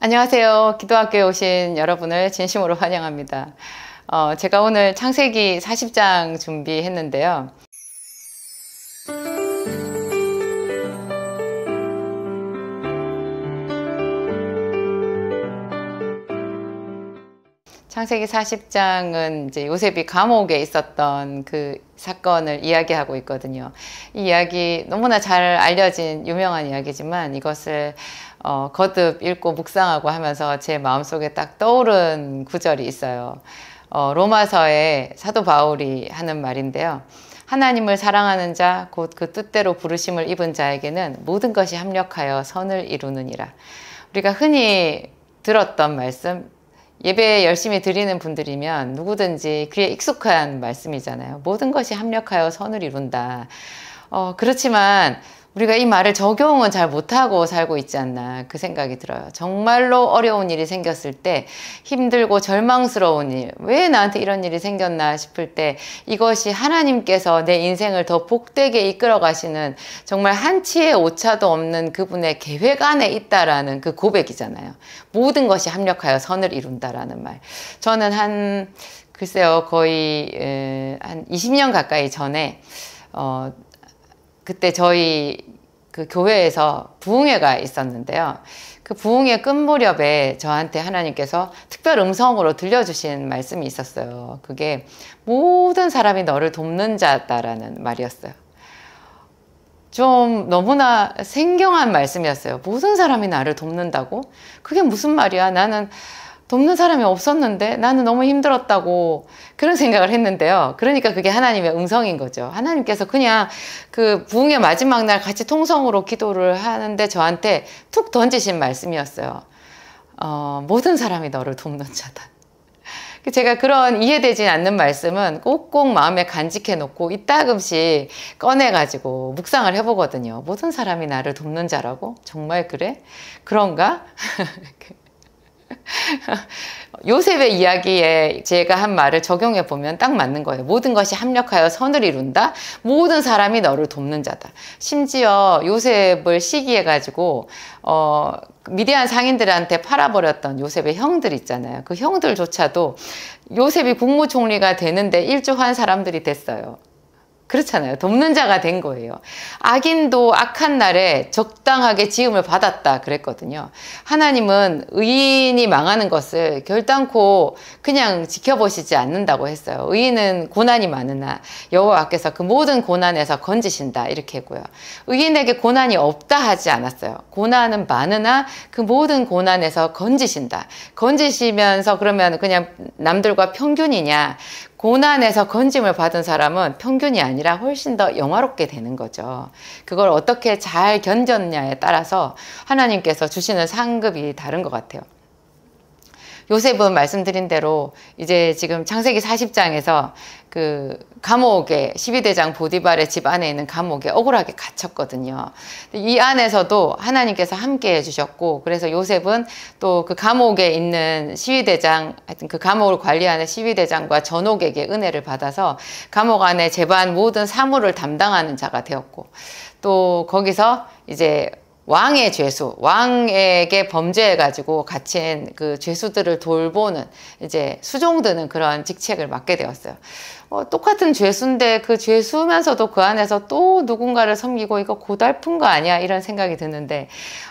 안녕하세요. 기도학교에 오신 여러분을 진심으로 환영합니다. 제가 오늘 창세기 40장 준비했는데요. 창세기 40장은 이제 요셉이 감옥에 있었던 그 사건을 이야기하고 있거든요. 이 이야기 너무나 잘 알려진 유명한 이야기지만 이것을 거듭 읽고 묵상하고 하면서 제 마음속에 딱 떠오른 구절이 있어요. 로마서의 사도 바울이 하는 말인데요. 하나님을 사랑하는 자, 곧 그 뜻대로 부르심을 입은 자에게는 모든 것이 합력하여 선을 이루느니라. 우리가 흔히 들었던 말씀, 예배 열심히 드리는 분들이면 누구든지 귀에 익숙한 말씀이잖아요. 모든 것이 합력하여 선을 이룬다. 그렇지만 우리가 이 말을 적용은 잘 못하고 살고 있지 않나 그 생각이 들어요. 정말로 어려운 일이 생겼을 때, 힘들고 절망스러운 일, 왜 나한테 이런 일이 생겼나 싶을 때 이것이 하나님께서 내 인생을 더 복되게 이끌어 가시는 정말 한치의 오차도 없는 그분의 계획 안에 있다라는 그 고백이잖아요. 모든 것이 합력하여 선을 이룬다라는 말. 저는 글쎄요, 거의 한 20년 가까이 전에 그때 저희 그 교회에서 부흥회가 있었는데요. 그 부흥회 끝 무렵에 저한테 하나님께서 특별 음성으로 들려주신 말씀이 있었어요. 그게 모든 사람이 너를 돕는 자다라는 말이었어요. 좀 너무나 생경한 말씀이었어요. 모든 사람이 나를 돕는다고? 그게 무슨 말이야? 나는 돕는 사람이 없었는데 나는 너무 힘들었다고 그런 생각을 했는데요. 그러니까 그게 하나님의 음성인 거죠. 하나님께서 그냥 그 부흥의 마지막 날 같이 통성으로 기도를 하는데 저한테 툭 던지신 말씀이었어요. 모든 사람이 너를 돕는 자다. 제가 그런 이해되지 않는 말씀은 꼭꼭 마음에 간직해 놓고 이따금씩 꺼내가지고 묵상을 해보거든요. 모든 사람이 나를 돕는 자라고? 정말 그래? 그런가? 요셉의 이야기에 제가 한 말을 적용해 보면 딱 맞는 거예요. 모든 것이 합력하여 선을 이룬다. 모든 사람이 너를 돕는 자다. 심지어 요셉을 시기해 가지고 미디안 상인들한테 팔아버렸던 요셉의 형들 있잖아요. 그 형들조차도 요셉이 국무총리가 되는데 일조한 사람들이 됐어요. 그렇잖아요. 돕는 자가 된 거예요. 악인도 악한 날에 적당하게 지음을 받았다 그랬거든요. 하나님은 의인이 망하는 것을 결단코 그냥 지켜보시지 않는다고 했어요. 의인은 고난이 많으나 여호와께서 그 모든 고난에서 건지신다 이렇게 했고요. 의인에게 고난이 없다 하지 않았어요. 고난은 많으나 그 모든 고난에서 건지신다. 건지시면서 그러면 그냥 남들과 평균이냐? 고난에서 건짐을 받은 사람은 평균이 아니라 훨씬 더 영화롭게 되는 거죠. 그걸 어떻게 잘 견뎠냐에 따라서 하나님께서 주시는 상급이 다른 것 같아요. 요셉은 말씀드린 대로 이제 지금 창세기 40장에서 그 감옥에 12대장 보디발의 집 안에 있는 감옥에 억울하게 갇혔거든요. 이 안에서도 하나님께서 함께 해주셨고, 그래서 요셉은 또 그 감옥에 있는 시위대장, 하여튼 그 감옥을 관리하는 시위대장과 전옥에게 은혜를 받아서 감옥 안에 재반 모든 사무를 담당하는 자가 되었고, 또 거기서 이제 왕의 죄수, 왕에게 범죄해가지고 갇힌 그 죄수들을 돌보는 이제 수종드는 그런 직책을 맡게 되었어요. 똑같은 죄수인데 그 죄수면서도 그 안에서 또 누군가를 섬기고 이거 고달픈 거 아니야? 이런 생각이 드는데,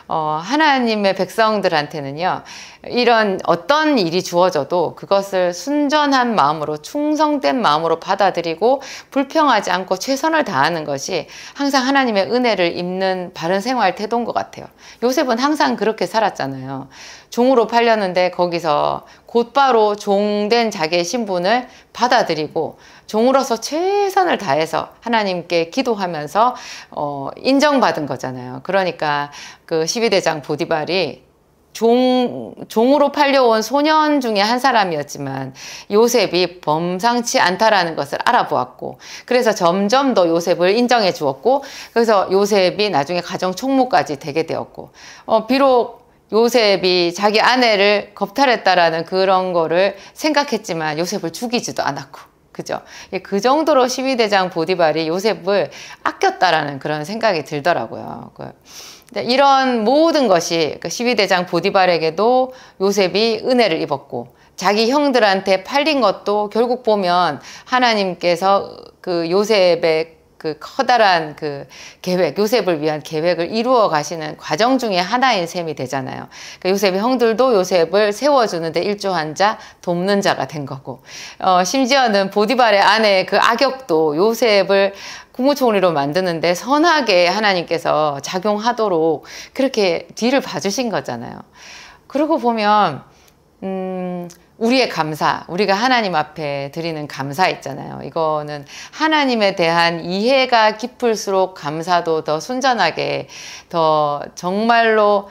하나님의 백성들한테는요, 이런 어떤 일이 주어져도 그것을 순전한 마음으로, 충성된 마음으로 받아들이고 불평하지 않고 최선을 다하는 것이 항상 하나님의 은혜를 입는 바른 생활 태도인 것 같아요. 요셉은 항상 그렇게 살았잖아요. 종으로 팔렸는데 거기서 곧바로 종된 자기의 신분을 받아들이고 종으로서 최선을 다해서 하나님께 기도하면서 인정받은 거잖아요. 그러니까 그 12대장 보디발이 종으로 팔려온 소년 중에 한 사람이었지만 요셉이 범상치 않다라는 것을 알아보았고, 그래서 점점 더 요셉을 인정해 주었고, 그래서 요셉이 나중에 가정 총무까지 되게 되었고, 비록 요셉이 자기 아내를 겁탈했다라는 그런 거를 생각했지만 요셉을 죽이지도 않았고, 그죠? 그 정도로 12대장 보디발이 요셉을 아꼈다라는 그런 생각이 들더라고요. 이런 모든 것이 12대장 보디발에게도 요셉이 은혜를 입었고, 자기 형들한테 팔린 것도 결국 보면 하나님께서 그 요셉의 그 커다란 그 계획, 요셉을 위한 계획을 이루어 가시는 과정 중에 하나인 셈이 되잖아요. 그러니까 요셉의 형들도 요셉을 세워주는데 일조한 자, 돕는 자가 된 거고, 심지어는 보디발의 아내의 그 악역도 요셉을 국무총리로 만드는데 선하게 하나님께서 작용하도록 그렇게 뒤를 봐주신 거잖아요. 그러고 보면 우리의 감사, 우리가 하나님 앞에 드리는 감사 있잖아요. 이거는 하나님에 대한 이해가 깊을수록 감사도 더 순전하게, 더 정말로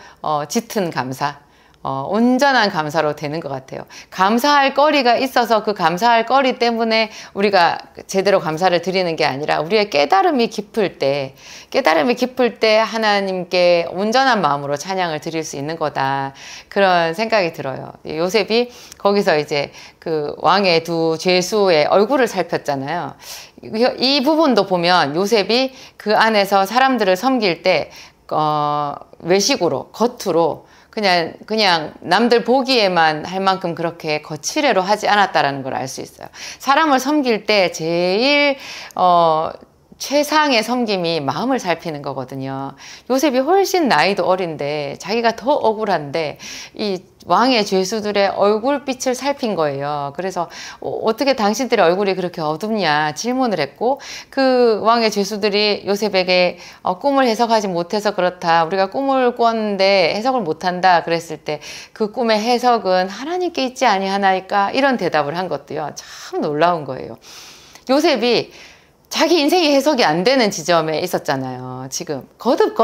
짙은 감사, 온전한 감사로 되는 것 같아요. 감사할 거리가 있어서 그 감사할 거리 때문에 우리가 제대로 감사를 드리는 게 아니라 우리의 깨달음이 깊을 때 하나님께 온전한 마음으로 찬양을 드릴 수 있는 거다. 그런 생각이 들어요. 요셉이 거기서 이제 그 왕의 두 죄수의 얼굴을 살폈잖아요. 이 부분도 보면 요셉이 그 안에서 사람들을 섬길 때 외식으로, 겉으로 그냥 남들 보기에만 할 만큼 그렇게 거칠애로 하지 않았다라는 걸 알 수 있어요. 사람을 섬길 때 제일 최상의 섬김이 마음을 살피는 거거든요. 요셉이 훨씬 나이도 어린데 자기가 더 억울한데 이 왕의 죄수들의 얼굴빛을 살핀 거예요. 그래서 어떻게 당신들의 얼굴이 그렇게 어둡냐 질문을 했고, 그 왕의 죄수들이 요셉에게 꿈을 해석하지 못해서 그렇다, 우리가 꿈을 꿨는데 해석을 못한다 그랬을 때 그 꿈의 해석은 하나님께 있지 아니하나이까, 이런 대답을 한 것도요 참 놀라운 거예요. 요셉이 자기 인생이 해석이 안 되는 지점에 있었잖아요. 지금 거듭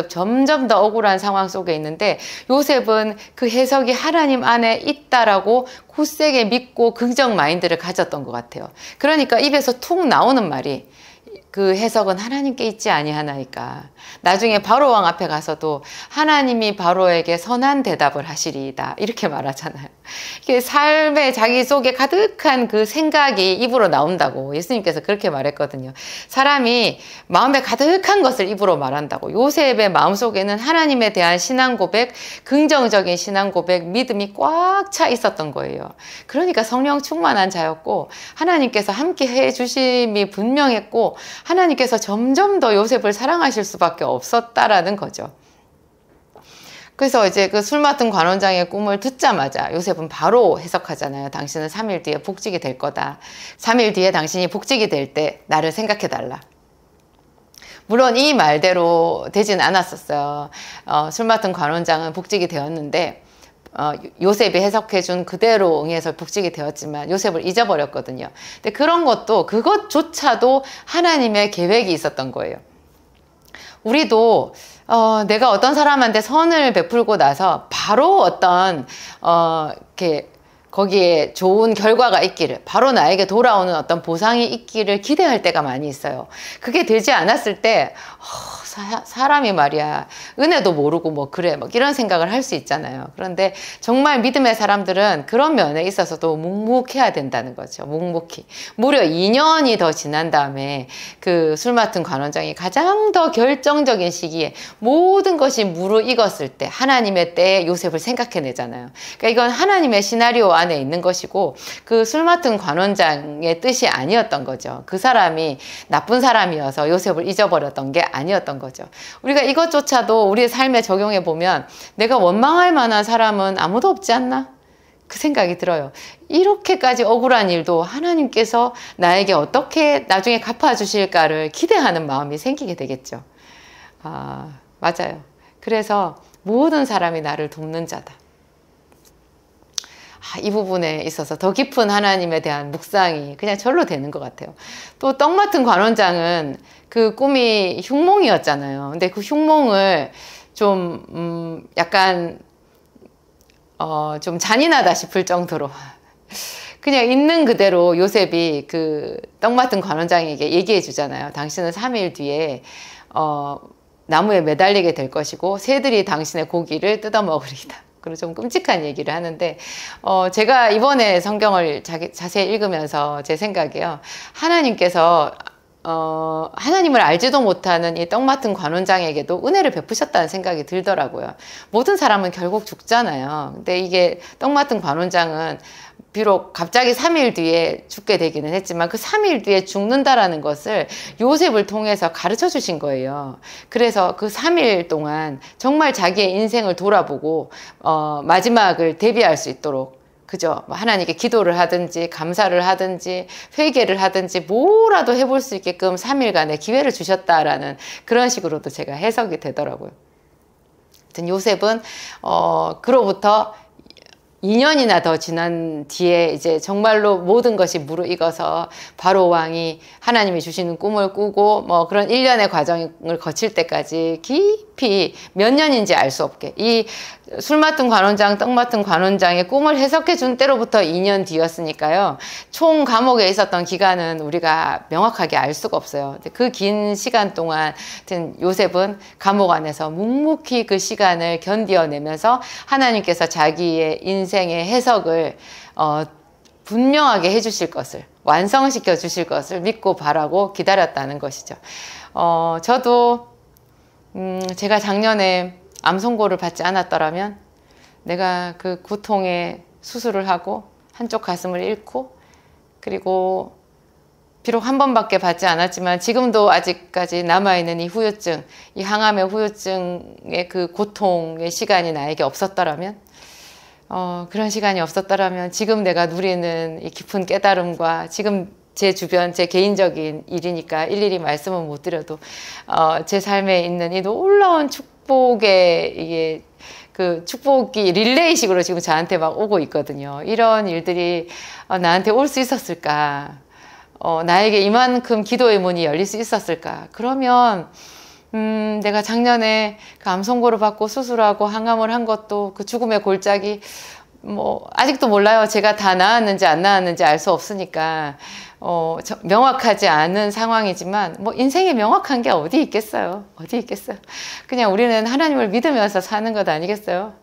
점점 더 억울한 상황 속에 있는데 요셉은 그 해석이 하나님 안에 있다라고 굳세게 믿고 긍정 마인드를 가졌던 것 같아요. 그러니까 입에서 툭 나오는 말이 그 해석은 하나님께 있지 아니하나이까. 나중에 바로왕 앞에 가서도 하나님이 바로에게 선한 대답을 하시리이다, 이렇게 말하잖아요. 이게 삶에 자기 속에 가득한 그 생각이 입으로 나온다고 예수님께서 그렇게 말했거든요. 사람이 마음에 가득한 것을 입으로 말한다고. 요셉의 마음속에는 하나님에 대한 신앙 고백, 긍정적인 신앙 고백, 믿음이 꽉 차 있었던 거예요. 그러니까 성령 충만한 자였고 하나님께서 함께 해주심이 분명했고 하나님께서 점점 더 요셉을 사랑하실 수밖에 없었다라는 거죠. 그래서 이제 그 술 맡은 관원장의 꿈을 듣자마자 요셉은 바로 해석하잖아요. 당신은 3일 뒤에 복직이 될 거다. 3일 뒤에 당신이 복직이 될 때 나를 생각해달라. 물론 이 말대로 되진 않았었어요. 술 맡은 관원장은 복직이 되었는데 요셉이 해석해준 그대로 응해서 복직이 되었지만 요셉을 잊어버렸거든요. 근데 그것조차도 하나님의 계획이 있었던 거예요. 우리도 내가 어떤 사람한테 선을 베풀고 나서 바로 어떤 이렇게 거기에 좋은 결과가 있기를, 바로 나에게 돌아오는 어떤 보상이 있기를 기대할 때가 많이 있어요. 그게 되지 않았을 때 사람이 말이야 은혜도 모르고 뭐 그래 막 이런 생각을 할 수 있잖아요. 그런데 정말 믿음의 사람들은 그런 면에 있어서도 묵묵해야 된다는 거죠. 묵묵히. 무려 2년이 더 지난 다음에 그 술 맡은 관원장이 가장 더 결정적인 시기에 모든 것이 무르익었을 때 하나님의 때에 요셉을 생각해내잖아요. 그러니까 이건 하나님의 시나리오 안에 있는 것이고 그 술 맡은 관원장의 뜻이 아니었던 거죠. 그 사람이 나쁜 사람이어서 요셉을 잊어버렸던 게 아니었던 거죠. 우리가 이것조차도 우리의 삶에 적용해 보면 내가 원망할 만한 사람은 아무도 없지 않나? 그 생각이 들어요. 이렇게까지 억울한 일도 하나님께서 나에게 어떻게 나중에 갚아주실까를 기대하는 마음이 생기게 되겠죠. 맞아요. 그래서 모든 사람이 나를 돕는 자다. 이 부분에 있어서 더 깊은 하나님에 대한 묵상이 그냥 절로 되는 것 같아요. 또 떡 맡은 관원장은 그 꿈이 흉몽이었잖아요. 근데 그 흉몽을 좀 약간 좀 잔인하다 싶을 정도로 그냥 있는 그대로 요셉이 그 떡 맡은 관원장에게 얘기해 주잖아요. 당신은 3일 뒤에 나무에 매달리게 될 것이고 새들이 당신의 고기를 뜯어 먹으리다. 그리고 좀 끔찍한 얘기를 하는데 제가 이번에 성경을 자세히 읽으면서 제 생각이에요. 하나님께서 하나님을 알지도 못하는 이 떡 맡은 관원장에게도 은혜를 베푸셨다는 생각이 들더라고요. 모든 사람은 결국 죽잖아요. 근데 이게 떡 맡은 관원장은 비록 갑자기 3일 뒤에 죽게 되기는 했지만 그 3일 뒤에 죽는다라는 것을 요셉을 통해서 가르쳐 주신 거예요. 그래서 그 3일 동안 정말 자기의 인생을 돌아보고 마지막을 대비할 수 있도록, 그죠? 하나님께 기도를 하든지 감사를 하든지 회개를 하든지 뭐라도 해볼 수 있게끔 3일간의 기회를 주셨다라는 그런 식으로도 제가 해석이 되더라고요. 하여튼 요셉은 그로부터 2년이나 더 지난 뒤에 이제 정말로 모든 것이 무르익어서 바로 왕이 하나님이 주시는 꿈을 꾸고 뭐 그런 일련의 과정을 거칠 때까지 깊이 몇 년인지 알 수 없게 이 술 맡은 관원장, 떡 맡은 관원장의 꿈을 해석해 준 때로부터 2년 뒤였으니까요. 총 감옥에 있었던 기간은 우리가 명확하게 알 수가 없어요. 그 긴 시간 동안 요셉은 감옥 안에서 묵묵히 그 시간을 견디어내면서 하나님께서 자기의 인생의 해석을 분명하게 해주실 것을, 완성시켜 주실 것을 믿고 바라고 기다렸다는 것이죠. 저도 제가 작년에 암 선고를 받지 않았더라면 내가 그 고통에 수술을 하고 한쪽 가슴을 잃고, 그리고 비록 한 번밖에 받지 않았지만 지금도 아직까지 남아있는 이 후유증, 이 항암의 후유증의 그 고통의 시간이 나에게 없었더라면, 그런 시간이 없었더라면 지금 내가 누리는 이 깊은 깨달음과 지금 제 주변, 제 개인적인 일이니까 일일이 말씀은 못 드려도 제 삶에 있는 이 놀라운 축복의 이게 그 축복이 릴레이식으로 지금 저한테 막 오고 있거든요. 이런 일들이 나한테 올 수 있었을까? 나에게 이만큼 기도의 문이 열릴 수 있었을까? 그러면 내가 작년에 그 암 선고를 받고 수술하고 항암을 한 것도 그 죽음의 골짜기 아직도 몰라요. 제가 다 나았는지 안 나았는지 알 수 없으니까 명확하지 않은 상황이지만 인생에 명확한 게 어디 있겠어요. 어디 있겠어요. 그냥 우리는 하나님을 믿으면서 사는 것 아니겠어요.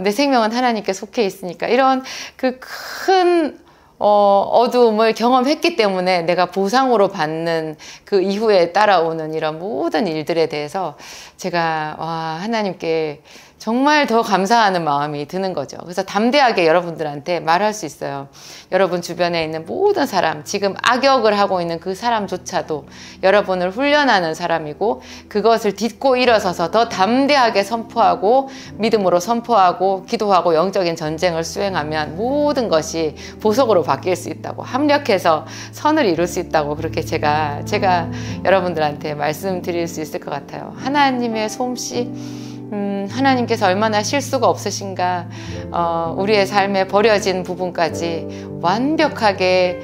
내 생명은 하나님께 속해 있으니까 이런 그 큰 어두움을 경험했기 때문에 내가 보상으로 받는 그 이후에 따라오는 이런 모든 일들에 대해서 제가 하나님께 정말 더 감사하는 마음이 드는 거죠. 그래서 담대하게 여러분들한테 말할 수 있어요. 여러분 주변에 있는 모든 사람, 지금 악역을 하고 있는 그 사람조차도 여러분을 훈련하는 사람이고, 그것을 딛고 일어서서 더 담대하게 선포하고 믿음으로 선포하고 기도하고 영적인 전쟁을 수행하면 모든 것이 보석으로 바뀔 수 있다고, 합력해서 선을 이룰 수 있다고, 그렇게 제가 여러분들한테 말씀드릴 수 있을 것 같아요. 하나님의 솜씨, 하나님께서 얼마나 실수가 없으신가, 우리의 삶에 버려진 부분까지 완벽하게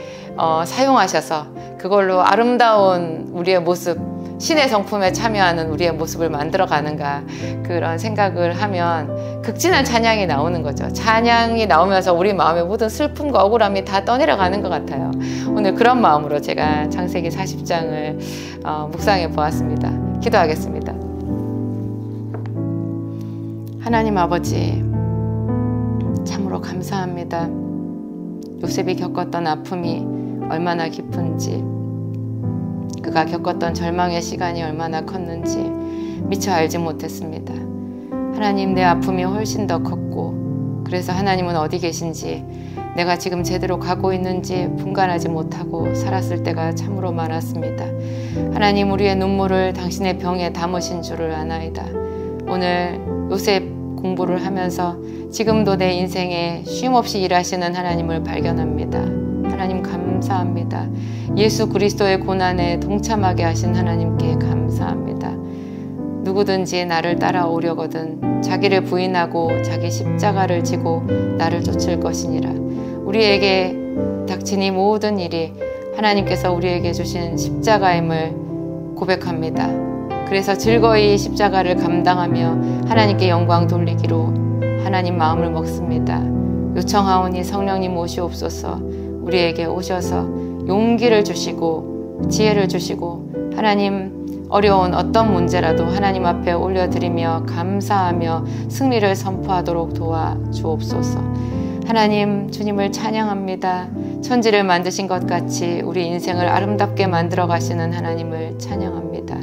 사용하셔서 그걸로 아름다운 우리의 모습, 신의 성품에 참여하는 우리의 모습을 만들어 가는가, 그런 생각을 하면 극진한 찬양이 나오는 거죠. 찬양이 나오면서 우리 마음의 모든 슬픔과 억울함이 다 떠내려가는 것 같아요. 오늘 그런 마음으로 제가 창세기 40장을 묵상해 보았습니다. 기도하겠습니다. 하나님 아버지, 참으로 감사합니다. 요셉이 겪었던 아픔이 얼마나 깊은지, 그가 겪었던 절망의 시간이 얼마나 컸는지 미처 알지 못했습니다. 하나님, 내 아픔이 훨씬 더 컸고, 그래서 하나님은 어디 계신지, 내가 지금 제대로 가고 있는지 분간하지 못하고 살았을 때가 참으로 많았습니다. 하나님, 우리의 눈물을 당신의 병에 담으신 줄을 아나이다. 오늘 요셉 공부를 하면서 지금도 내 인생에 쉼없이 일하시는 하나님을 발견합니다. 하나님 감사합니다. 예수 그리스도의 고난에 동참하게 하신 하나님께 감사합니다. 누구든지 나를 따라오려거든 자기를 부인하고 자기 십자가를 지고 나를 쫓을 것이니라. 우리에게 닥친 이 모든 일이 하나님께서 우리에게 주신 십자가임을 고백합니다. 그래서 즐거이 십자가를 감당하며 하나님께 영광 돌리기로 하나님 마음을 먹습니다. 요청하오니 성령님 오시옵소서. 우리에게 오셔서 용기를 주시고 지혜를 주시고, 하나님 어려운 어떤 문제라도 하나님 앞에 올려드리며 감사하며 승리를 선포하도록 도와주옵소서. 하나님, 주님을 찬양합니다. 천지를 만드신 것 같이 우리 인생을 아름답게 만들어 가시는 하나님을 찬양합니다.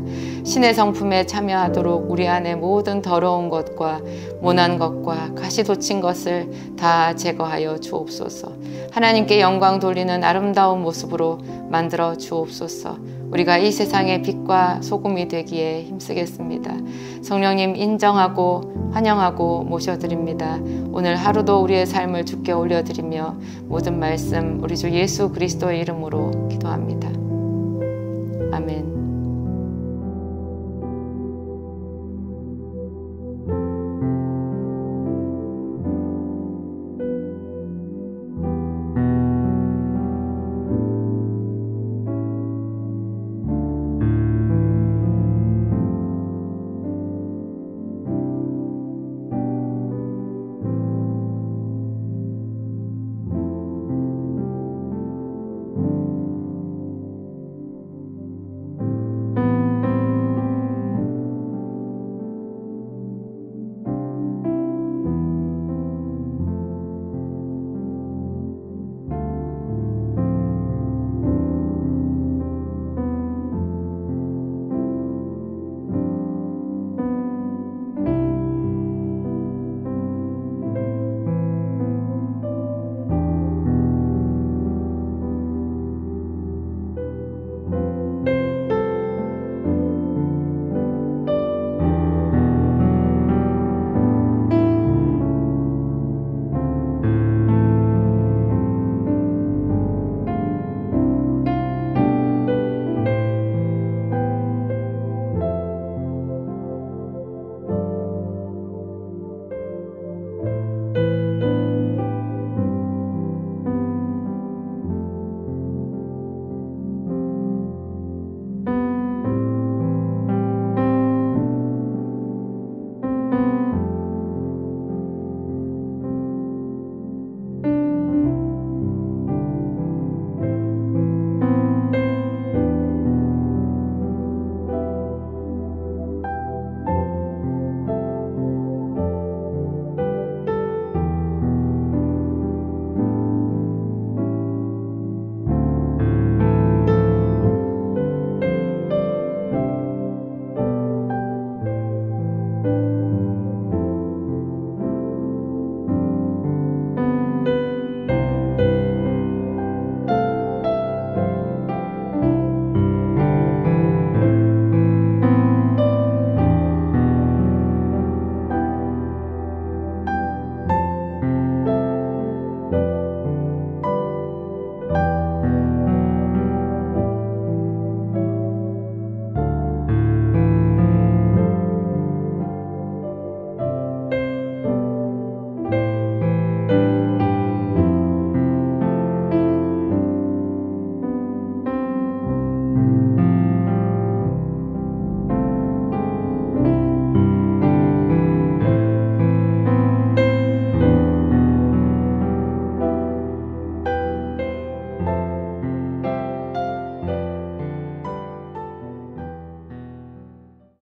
신의 성품에 참여하도록 우리 안에 모든 더러운 것과 모난 것과 가시 돋친 것을 다 제거하여 주옵소서. 하나님께 영광 돌리는 아름다운 모습으로 만들어 주옵소서. 우리가 이 세상의 빛과 소금이 되기에 힘쓰겠습니다. 성령님 인정하고 환영하고 모셔드립니다. 오늘 하루도 우리의 삶을 주께 올려드리며 모든 말씀 우리 주 예수 그리스도의 이름으로 기도합니다. 아멘.